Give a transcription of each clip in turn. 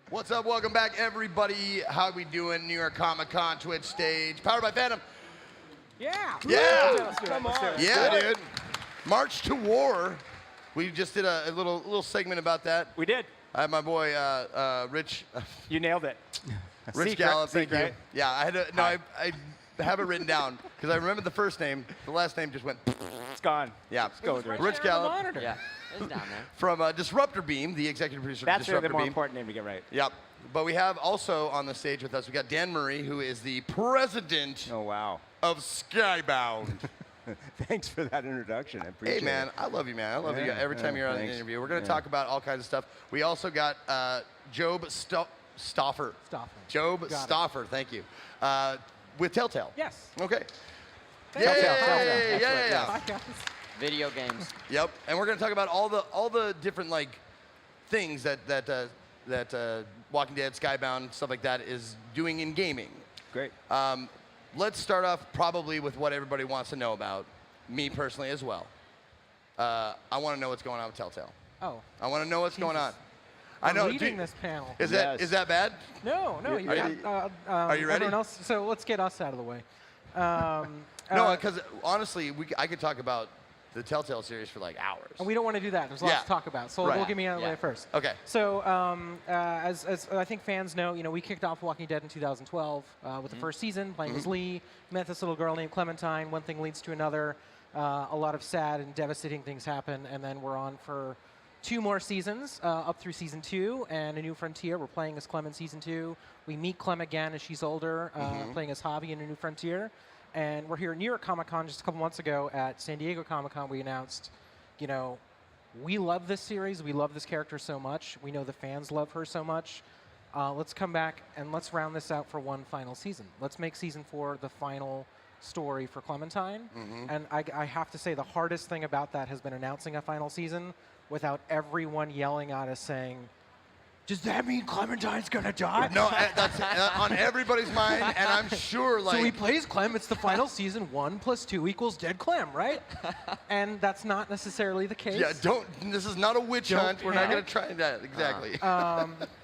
What's up? Welcome back, everybody. How we doing? New York Comic Con Twitch stage, powered by Phantom. Yeah. Yeah. Come on. Yeah, dude. March to War. We just did a little segment about that. We did. I had my boy Rich. You nailed it. Rich Secret, Gallup. Thank you. right? Yeah, I had to. No, I have it written down because I remember the first name. The last name just went. It's gone. Yeah. Let's go with Rich. Rich Gallup. Yeah, it's down there. From Disruptor Beam, the executive producer of That's Disruptor the more Beam. important name to get right. Yep. But we have also on the stage with us, we got Dan Murray, who is the president Oh, wow. of Skybound. Thanks for that introduction. I appreciate it. Hey, man, I love you, man. I love you Yeah, every time yeah, you're on an thanks. interview. We're going to Yeah. talk about all kinds of stuff. We also got Job Stauffer. Job Got it. Stauffer, thank you. With Telltale. Yes. Okay. Telltale. Yay! Excellent, Yeah. Hi, guys. Video games. Yep. And we're going to talk about all the different like things that Walking Dead, Skybound, stuff like that is doing in gaming. Great. Let's start off probably with what everybody wants to know about. Me personally as well. I want to know what's going on with Telltale. Oh, I want to know what's going on. Jesus. I know. leading this panel. Is Yes. that bad? No, Are you're you- are you ready? Everyone else, so let's get us out of the way. No, because honestly, I could talk about the Telltale series for like hours. we don't want to do that. There's lots Yeah. to talk about, so Right. we'll get me out of the Yeah. way first. Okay. So, as I think fans know, we kicked off Walking Dead in 2012 with the first season, playing as Lee, met this little girl named Clementine. One thing leads to another. A lot of sad and devastating things happen, and then we're on for 2 more seasons, up through season 2, and A New Frontier. We're playing as Clem in season 2. We meet Clem again as she's older, playing as Javi in A New Frontier. And we're here at New York Comic Con just a couple months ago. At San Diego Comic Con, we announced, we love this series. We love this character so much. We know the fans love her so much. Let's come back and let's round this out for one final season. Let's make season 4 the final story for Clementine. And I have to say the hardest thing about that has been announcing a final season without everyone yelling at us saying, does that mean Clementine's gonna die? No, that's on everybody's mind, and I'm sure like. So he plays Clem. It's the final season. 1 + 2 = dead Clem, right? And that's not necessarily the case. Yeah, don't. This is not a witch Don't hunt. We're not going panic. to try that exactly.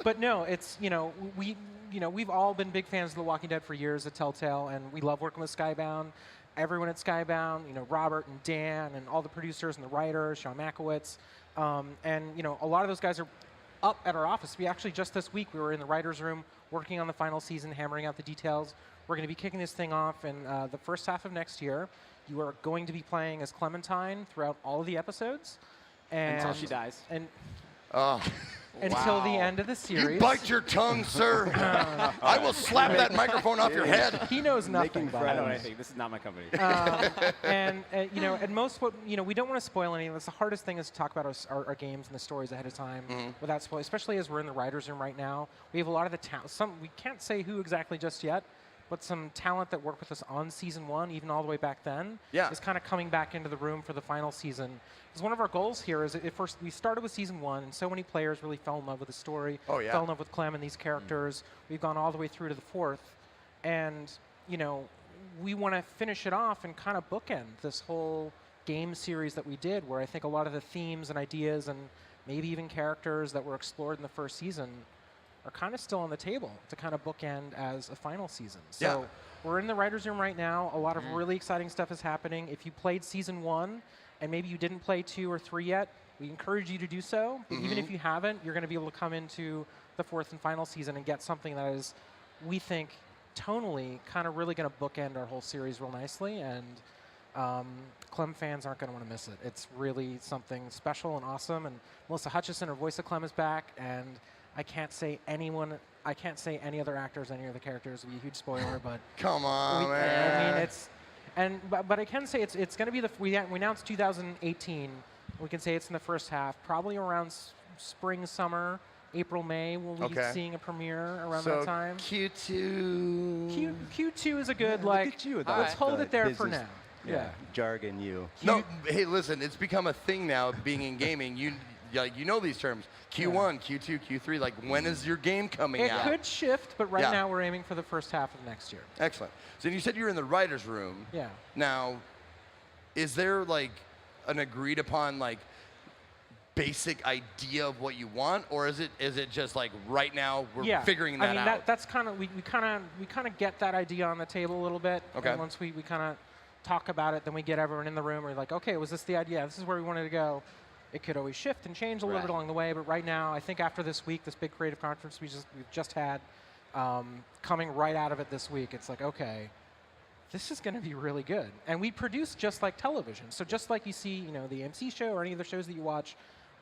But no, it's we've all been big fans of The Walking Dead for years at Telltale, and we love working with Skybound. Everyone at Skybound, Robert and Dan and all the producers and the writers, Sean Makowitz, and a lot of those guys are up at our office. We actually just this week we were in the writers' room working on the final season, hammering out the details. We're going to be kicking this thing off in the first half of next year. You are going to be playing as Clementine throughout all of the episodes, and Until she dies. and Oh, until the wow. end of the series. You bite your tongue, sir. I will slap that microphone off your head. He knows nothing Making about I it. don't know anything. This is not my company. And and most we don't want to spoil anything. That's the hardest thing is to talk about our games and the stories ahead of time without spoil. Especially as we're in the writers' room right now, we have a lot of the talent. We can't say who exactly just yet, but some talent that worked with us on season 1, even all the way back then, Yeah. is kind of coming back into the room for the final season. Because one of our goals here is at first we started with season 1, and so many players really fell in love with the story, Oh, yeah. fell in love with Clem and these characters. We've gone all the way through to the 4th, and we want to finish it off and kind of bookend this whole game series that we did, where I think a lot of the themes and ideas and maybe even characters that were explored in the first season are kind of still on the table to kind of bookend as a final season. So Yeah. we're in the writers' room right now. A lot of really exciting stuff is happening. If you played season 1 and maybe you didn't play 2 or 3 yet, we encourage you to do so. But even if you haven't, you're going to be able to come into the 4th and final season and get something that is, we think, tonally kind of really going to bookend our whole series real nicely. And Clem fans aren't going to want to miss it. It's really something special and awesome. And Melissa Hutchison, her voice of Clem, is back. And I can't say any other actors, any other characters. It'd be a huge spoiler, but Come on, I man. mean, but I can say it's going to be we announced 2018. We can say it's in the first half, probably around spring, summer, April, May. We'll be Okay. seeing a premiere around So that time. Q2. Q2 is a good Look like. at you with Let's the- hold the it there for business- now. Yeah, jargon you. No, hey, listen, it's become a thing now being in gaming. You know these terms. Q1, Q2, Q3. Like, when is your game coming It out? could shift, but right Yeah. now we're aiming for the first half of next year. Excellent. So you said you're in the writer's room. Yeah. Now, is there like an agreed upon like basic idea of what you want, or is it just like right now we're figuring that I mean, out? that's kind of we kind of get that idea on the table a little bit. Okay. And once we kind of talk about it, then we get everyone in the room. We're like, okay, was this the idea? This is where we wanted to go. It could always shift and change a little bit along the way, but right now, I think after this week, this big creative conference we've just had, coming right out of it this week, it's like, okay, this is going to be really good. And we produce just like television. So just like you see, the AMC show or any of the shows that you watch,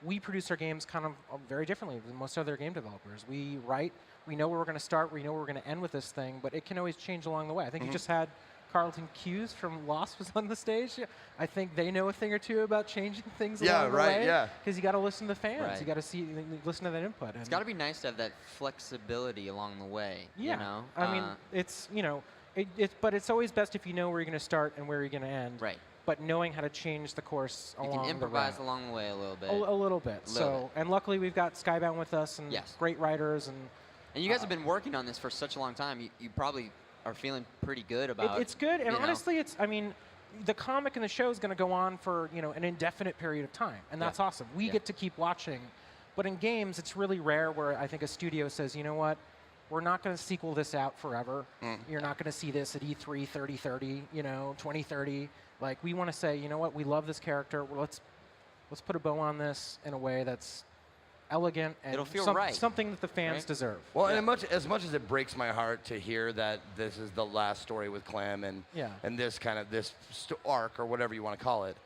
we produce our games kind of very differently than most other game developers. We write, we know where we're going to start, we know where we're going to end with this thing, but it can always change along the way. I think you just had Carlton Cuse from Lost was on the stage. I think they know a thing or two about changing things along the way. Yeah, Because you got to listen to the fans. Right. You got to listen to that input. It's got to be nice to have that flexibility along the way. Yeah. You know? I mean, it's but it's always best if you know where you're going to start and where you're going to end. Right. But knowing how to change the course you along can improvise the along the way a little bit. a little bit. And luckily we've got Skybound with us and great writers And you guys have been working on this for such a long time. You probably are feeling pretty good about it. It's good, and honestly, the comic and the show is going to go on for an indefinite period of time, and that's awesome. We get to keep watching, but in games, it's really rare where I think a studio says, you know what, we're not going to sequel this out forever. You're not going to see this at E3 3030, 2030. Like we want to say, you know what, we love this character. Well, let's put a bow on this in a way that's elegant and it'll feel right. Something that the fans deserve. Well, and as much as it breaks my heart to hear that this is the last story with Clem and this kind of arc or whatever you want to call it,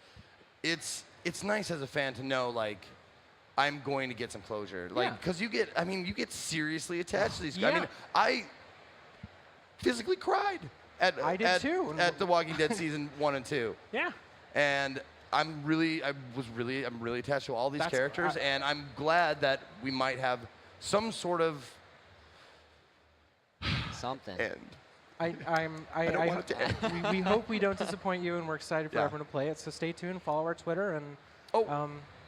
it's nice as a fan to know like I'm going to get some closure, like because you get seriously attached to these guys. I mean, I physically cried at The Walking Dead season 1 and 2. Yeah. And I'm really attached to all these characters, and I'm glad that we might have some sort of something. End. I don't want it to end. We hope we don't disappoint you, and we're excited for everyone to play it. So stay tuned, follow our Twitter, and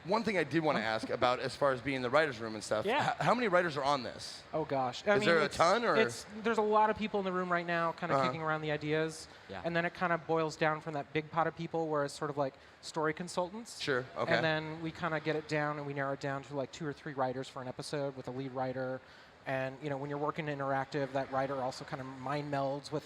one thing I did want to ask about as far as being in the writers' room and stuff. Yeah. How many writers are on this? Oh gosh, Is there a ton, or there's a lot of people in the room right now, kind of kicking around the ideas, and then it kind of boils down from that big pot of people, where it's sort of like story consultants. Sure. Okay. And then we kind of get it down, and we narrow it down to like 2 or 3 writers for an episode with a lead writer, and when you're working interactive, that writer also kind of mind melds with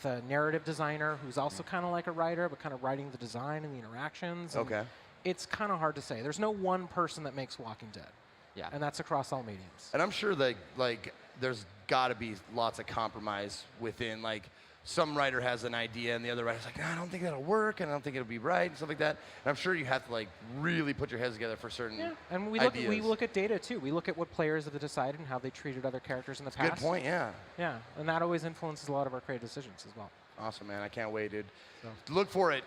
a narrative designer who's also kind of like a writer, but kind of writing the design and the interactions. Okay. It's kind of hard to say. There's no one person that makes Walking Dead. Yeah. And that's across all mediums. And I'm sure that like there's got to be lots of compromise within like some writer has an idea and the other writer's like, no, I don't think that'll work and I don't think it'll be right and stuff like that. And I'm sure you have to like really put your heads together for certain and we look at data too. We look at what players have decided and how they treated other characters in the past. Good point, yeah. Yeah, and that always influences a lot of our creative decisions as well. Awesome, man. I can't wait, dude. Look for it.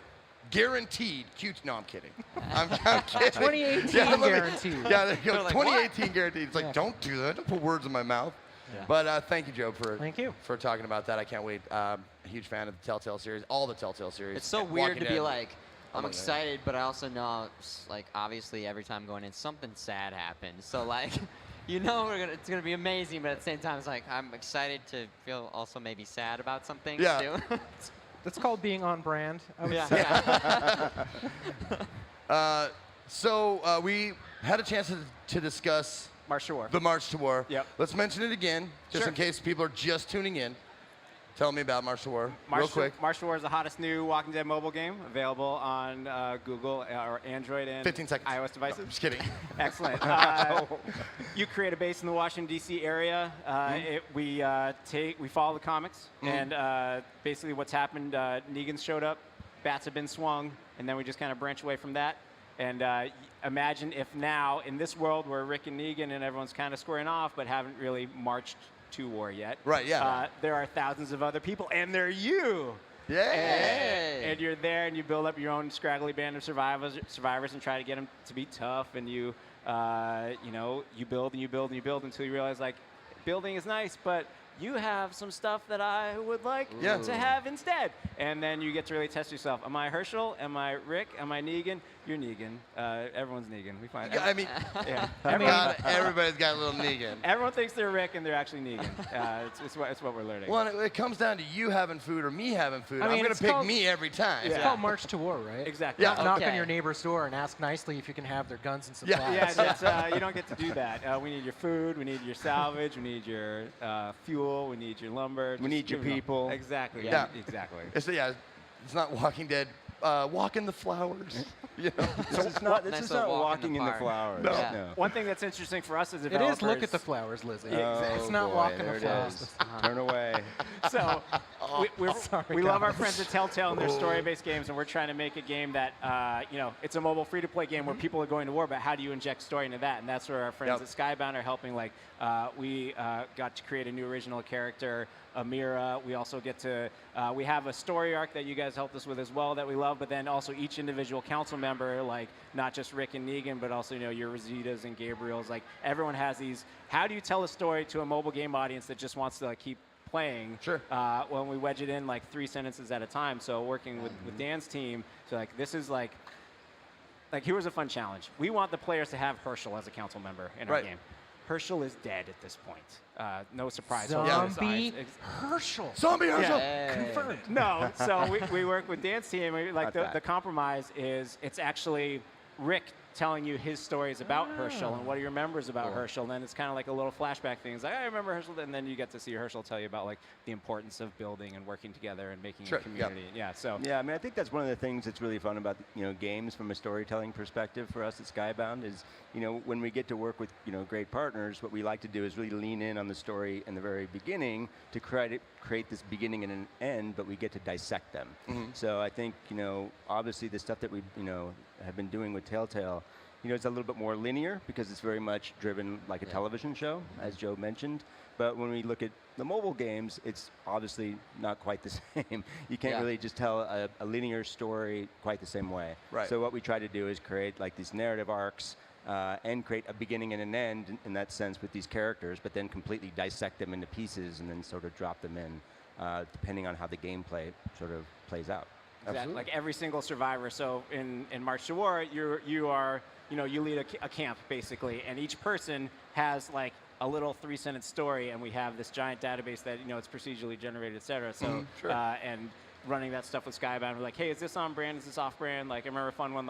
Guaranteed. Cute. No, I'm kidding. I'm kidding. 2018 guaranteed. Yeah, there you go. Like, 2018 guaranteed. It's like, don't do that. Don't put words in my mouth. Yeah. But thank you, Joe, for talking about that. I can't wait. A huge fan of the Telltale series, all the Telltale series. It's so weird to be like, I'm excited, but I also know, like, obviously every time going in, something sad happens. So like, it's gonna be amazing, but at the same time, it's like I'm excited to feel also maybe sad about some things too. That's called being on brand. So we had a chance to discuss March to War. The March to War. Yep. Let's mention it again, just in case people are just tuning in. Tell me about March to War, real quick. March to War is the hottest new Walking Dead mobile game, available on Google or Android and 15 seconds. iOS devices. No, just kidding. Excellent. You create a base in the Washington, D.C. area. We follow the comics, and basically what's happened, Negan showed up, bats have been swung, and then we just kind of branch away from that. And imagine if now, in this world where Rick and Negan and everyone's kind of squaring off, but haven't really marched to war yet. Right, yeah. There are thousands of other people, and they're you. Yeah. And you're there, and you build up your own scraggly band of survivors, and try to get them to be tough. And you build and you build and you build until you realize, like, building is nice, but you have some stuff that I would like to have instead. And then you get to really test yourself. Am I Herschel? Am I Rick? Am I Negan? You're Negan. Everyone's Negan. We find. I mean, yeah. everybody's got a little Negan. Everyone thinks they're Rick, and they're actually Negan. It's what we're learning. Well, it comes down to you having food or me having food. I'm going to pick me every time. It's called March to War, right? Exactly. Yeah. Knock on your neighbor's door and ask nicely if you can have their guns and supplies. Yeah, you don't get to do that. We need your food. We need your salvage. We need your fuel. We need your lumber. We need your people. Exactly. Yeah. Exactly. It's not Walking Dead. Walk in the flowers. You know? This is not walking in the flowers. No. Yeah. No. One thing that's interesting for us as It developers. is look at the flowers, Lizzie. Oh, It's not boy, walking there the it flowers. is. Turn away. So Sorry, we love our guys. friends at Telltale and their story-based games, and we're trying to make a game that, it's a mobile free-to-play game where people are going to war, but how do you inject story into that? And that's where our friends at Skybound are helping. Like, we got to create a new original character, Amira. We also get to, we have a story arc that you guys helped us with as well that we love, but then also each individual council member, like not just Rick and Negan, but also, your Rositas and Gabriels, like everyone has these, how do you tell a story to a mobile game audience that just wants to keep playing? Sure. When we wedge it in like 3 sentences at a time. So working with Dan's team, so this is like here was a fun challenge. We want the players to have Herschel as a council member in our game. Herschel is dead at this point. No surprise. Zombie Herschel. Zombie Herschel. Confirmed. No, so we work with Dan's team. The compromise is it's actually Rick telling you his stories about Herschel and what he remembers about Herschel. And then it's kind of like a little flashback thing. It's like, I remember Herschel. And then you get to see Herschel tell you about the importance of building and working together and making a community. Yeah, I mean, I think that's one of the things that's really fun about games from a storytelling perspective for us at Skybound is, when we get to work with great partners, what we like to do is really lean in on the story in the very beginning to create this beginning and an end, but we get to dissect them. So I think obviously the stuff that we have been doing with Telltale, it's a little bit more linear because it's very much driven like a television show, as Joe mentioned. But when we look at the mobile games, it's obviously not quite the same. You can't really just tell a linear story quite the same way. Right. So what we try to do is create these narrative arcs and create a beginning and an end in that sense with these characters, but then completely dissect them into pieces and then sort of drop them in, depending on how the gameplay sort of plays out. Exactly. Like every single survivor. So in March to War, you lead a camp basically, and each person has a little 3-sentence story, and we have this giant database that it's procedurally generated, et cetera. So and running that stuff with Skybound, we're like, hey, is this on brand? Is this off brand? I remember a fun one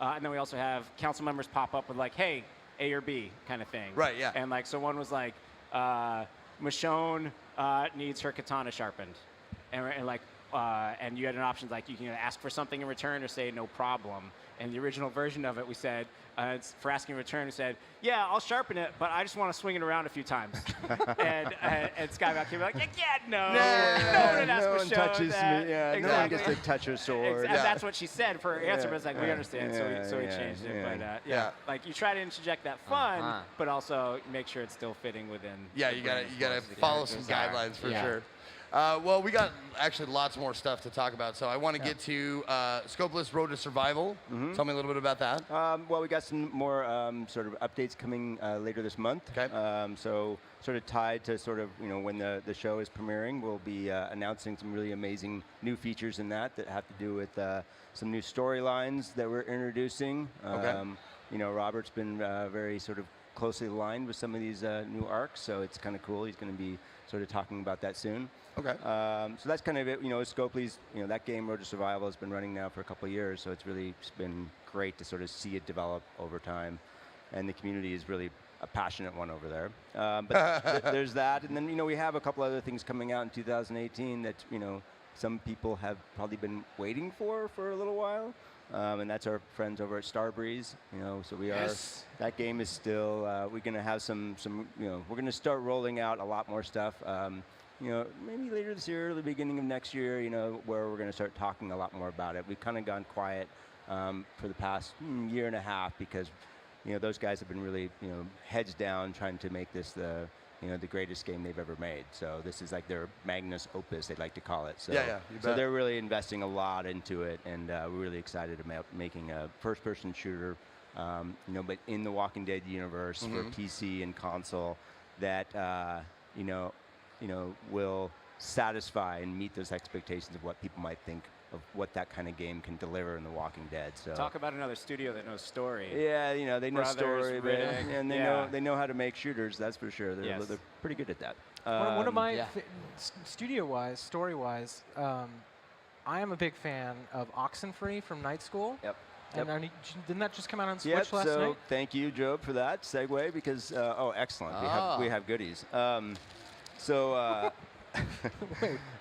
and then we also have council members pop up with hey, A or B kind of thing. Right. Yeah. And so one was Michonne needs her katana sharpened, and you had an option you can ask for something in return or say no problem. And the original version of it, we said, for asking in return, we said, yeah, I'll sharpen it, but I just want to swing it around a few times. and Skybound came no one would ask no one Michonne touches that. me. Yeah, exactly. no one gets to touch her sword. And that's what she said for her answer, but it's we understand, so we changed it. But you try to interject that fun, but also make sure it's still fitting within. Yeah, you gotta follow some guidelines for sure. Well, we got actually lots more stuff to talk about, so I want to get to Scopeless Road to Survival. Tell me a little bit about that. Well, we got some more sort of updates coming later this month. Okay. So sort of tied to sort of when the show is premiering, we'll be announcing some really amazing new features in that have to do with some new storylines that we're introducing. Okay. Robert's been very sort of closely aligned with some of these new arcs, so it's kind of cool. He's going to be sort of talking about that soon. Okay. So that's kind of it. Scopely's, that game, Road to Survival, has been running now for a couple of years, so it's really been great to sort of see it develop over time. And the community is really a passionate one over there. But there's that. And then, we have a couple other things coming out in 2018 that, some people have probably been waiting for a little while. And that's our friends over at Starbreeze. So we are. That game is still. We're going to have some. We're going to start rolling out a lot more stuff. Maybe later this year, or the beginning of next year. Where we're going to start talking a lot more about it. We've kind of gone quiet for the past year and a half because, those guys have been really, heads down trying to make this the greatest game they've ever made. So this is their magnus opus, they like to call it. So, so they're really investing a lot into it, and we're really excited about making a first-person shooter, but in the Walking Dead universe for PC and console that, will satisfy and meet those expectations of what people might think what that kind of game can deliver in The Walking Dead. So Talk about another studio that knows story. yeah, they know Brothers, story, Riddick, and they know how to make shooters. That's for sure. They're pretty good at that. One of my studio-wise, story-wise, I am a big fan of Oxenfree from Night School. Yep. And didn't that just come out on Switch last night? Thank you, Job, for that segue because excellent. We have goodies.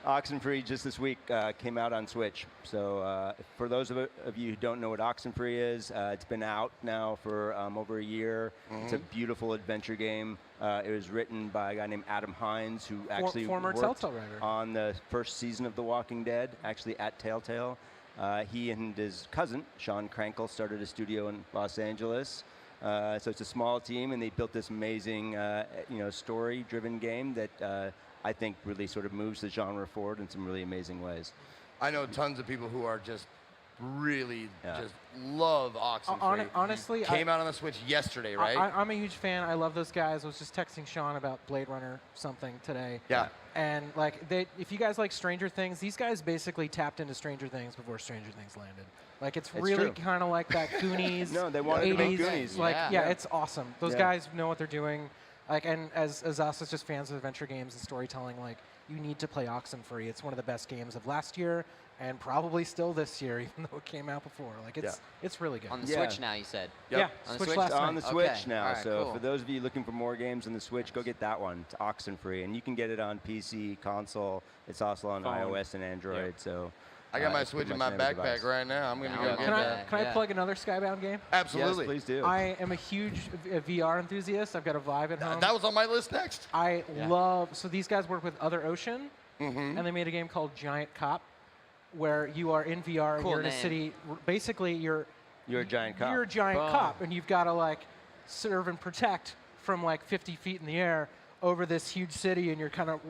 Oxenfree just this week came out on Switch. So for those of you who don't know what Oxenfree is, it's been out now for over a year. It's a beautiful adventure game. It was written by a guy named Adam Hines, who actually former worked Telltale writer on the first season of The Walking Dead, actually at Telltale. He and his cousin, Sean Crankle, started a studio in Los Angeles. So it's a small team, and they built this amazing, story-driven game that I think really sort of moves the genre forward in some really amazing ways. I know tons of people who are just really just love Oxenfree. Honestly, came out on the Switch yesterday, right? I'm a huge fan. I love those guys. I was just texting Sean about Blade Runner something today. Yeah. And like, if you guys like Stranger Things, these guys basically tapped into Stranger Things before Stranger Things landed. Like, it's really kind of like that Goonies. No, they wanted 80s, to make Goonies. Like, it's awesome. Those guys know what they're doing. Like, and as us as just fans of adventure games and storytelling, like, you need to play Oxenfree. It's one of the best games of last year and probably still this year, even though it came out before. Like, it's really good. On the Switch now, you said? Yeah, on Switch the Switch last night. On the Switch now. All right, so cool. for those of you looking for more games on the Switch, go get that one. It's Oxenfree, and you can get it on PC, console. It's also on iOS and Android. So I got my Switch in my backpack right now. I'm going to go get that. Can I plug another Skybound game? Absolutely. Yes, please do. I am a huge VR enthusiast. I've got a Vive at home. That was on my list next. I love, so these guys work with Other Ocean, and they made a game called Giant Cop, where you are in VR and you're in a city. Basically, you're a giant cop. You're a giant cop, and you've got to like serve and protect from like 50 feet in the air over this huge city, and you're kind of,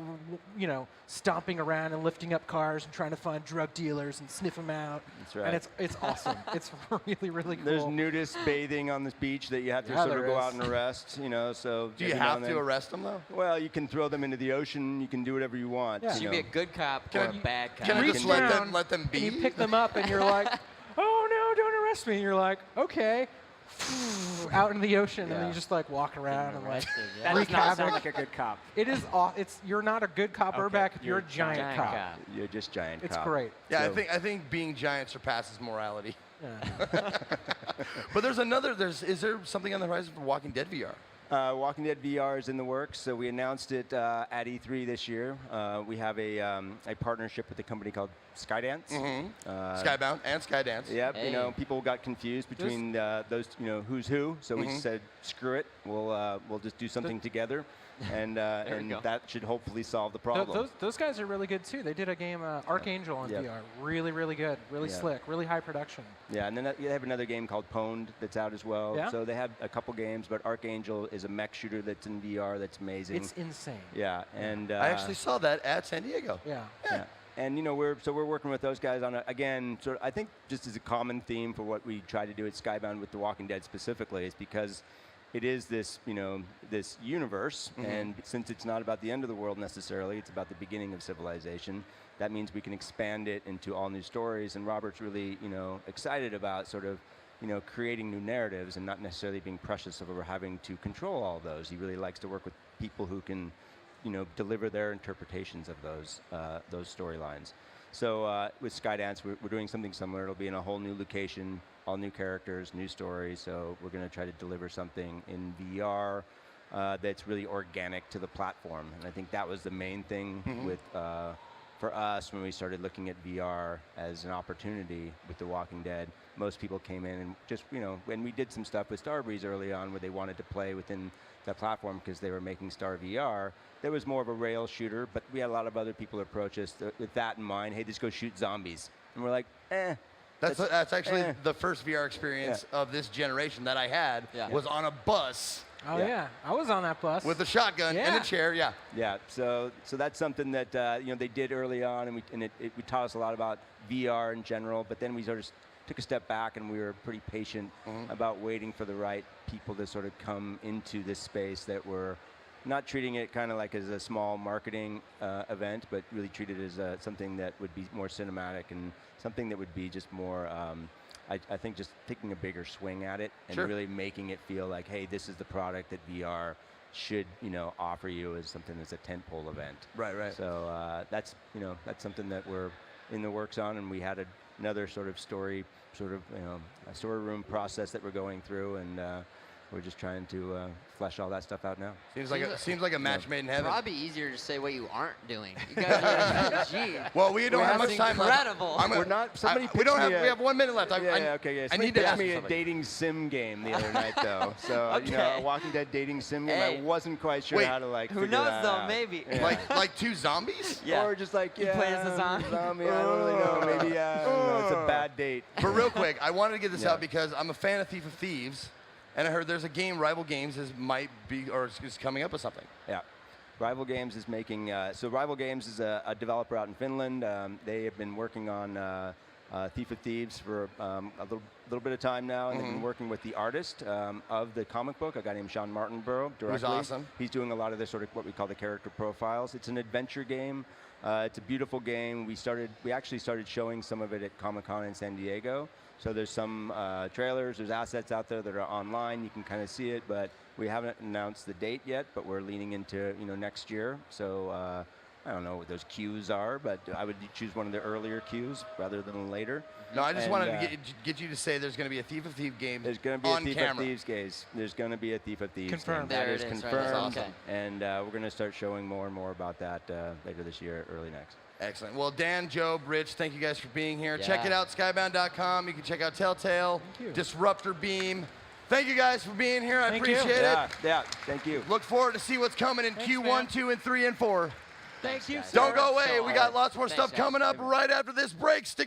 stomping around and lifting up cars and trying to find drug dealers and sniff them out. That's right. And it's awesome. It's really, really cool. There's nudists bathing on the beach that you have to sort of go out and arrest, So do you have to arrest them, though? Well, you can throw them into the ocean. You can do whatever you want. Yeah. So you be a good cop or a bad cop? Can I just let them be? And you pick them up, and you're like, oh, no, don't arrest me. And you're like, okay. Out in the ocean, and then you just like walk around and like That does not sound like a good cop. It is. You're not a good cop or back if you're a giant cop. You're just giant It's cop. great. Yeah, So- I think being giant surpasses morality. Yeah. But is there something on the horizon for Walking Dead VR? Walking Dead VR is in the works, so we announced it at E3 this year. We have a partnership with a company called Skydance. Skybound and Skydance. Yep, Hey. people got confused between those, who's who. So we said, screw it, we'll just do something together, and go. that should hopefully solve the problem. Those guys are really good too. They did a game, Archangel on VR. Really, really good. Really slick. Really high production. Yeah, and then they have another game called Pwned that's out as well. Yeah? So they have a couple games, but Archangel is a mech shooter that's in VR that's amazing. It's insane. Yeah, and I actually saw that at San Diego. Yeah. yeah. And we're working with those guys on I think just as a common theme for what we try to do at Skybound with The Walking Dead specifically is because it is this this universe, and since it's not about the end of the world necessarily, it's about the beginning of civilization. That means we can expand it into all new stories, and Robert's really excited about sort of creating new narratives and not necessarily being precious over having to control all those. He really likes to work with people who can deliver their interpretations of those storylines. So with Skydance, we're doing something similar. It'll be in a whole new location, all new characters, new stories. So we're going to try to deliver something in VR that's really organic to the platform. And I think that was the main thing with for us when we started looking at VR as an opportunity with The Walking Dead. Most people came in and just, when we did some stuff with Starbreeze early on where they wanted to play within that platform because they were making Star VR, there was more of a rail shooter, but we had a lot of other people approach us with that in mind. Hey, just go shoot zombies. And we're like, That's actually the first VR experience of this generation that I had was on a bus. Oh yeah, I was on that bus with a shotgun and a chair. Yeah. Yeah. So that's something that they did early on, and we taught us a lot about VR in general. But then we sort of took a step back, and we were pretty patient about waiting for the right people to sort of come into this space that were not treating it kind of like as a small marketing event, but really treat it as something that would be more cinematic and something that would be just more, I think just taking a bigger swing at it and really making it feel like, hey, this is the product that VR should, offer you as something that's a tentpole event. Right, right. So that's something that we're in the works on, and we had another sort of a story room process that we're going through, and we're just trying to flesh all that stuff out now. Seems like a match made in heaven. Probably easier to say what you aren't doing. You guys are, gee. Well, we don't have much time left. Incredible. We're not. Somebody we don't have. We have 1 minute left. Okay. I Somebody need to pitched ask me you a something. dating sim game the other night, though. So a Walking Dead dating sim game. Hey. I wasn't quite sure how to Who figure knows that though? out. Maybe. Yeah. Like two zombies? Yeah. Or just like You play as a zombie. I don't really know. Maybe I don't know, it's a bad date. But real quick, I wanted to get this out because I'm a fan of Thief of Thieves, and I heard there's a game, Rival Games, is coming up with something. Yeah. Rival Games is making, so Rival Games is a developer out in Finland. They have been working on Thief of Thieves for a little bit of time now, and they've been working with the artist of the comic book, a guy named Sean Martinborough, directly. Who's awesome. He's doing a lot of the sort of what we call the character profiles. It's an adventure game. It's a beautiful game. We actually started showing some of it at Comic-Con in San Diego. So there's some trailers, there's assets out there that are online. You can kind of see it, but we haven't announced the date yet, but we're leaning into next year. So I don't know what those cues are, but I would choose one of the earlier cues rather than later. No, I just wanted to get you to say there's going to be a Thief of Thieves game There's going to be on a Thief camera. of Thieves game. There's going to be a Thief of Thieves Confirmed. game. That There is it is, right? confirmed. That's awesome. And we're going to start showing more and more about that later this year, early next. Excellent. Well, Dan, Job, Rich, thank you guys for being here. Yeah. Check it out, skybound.com. You can check out Telltale, Disruptor Beam. Thank you guys for being here. I appreciate it. Yeah, thank you. Look forward to see what's coming in Q1, man. 2, and 3, and 4. Thank you, Don't go So away. We got lots more Thanks, stuff guys. coming up right after this break. Stick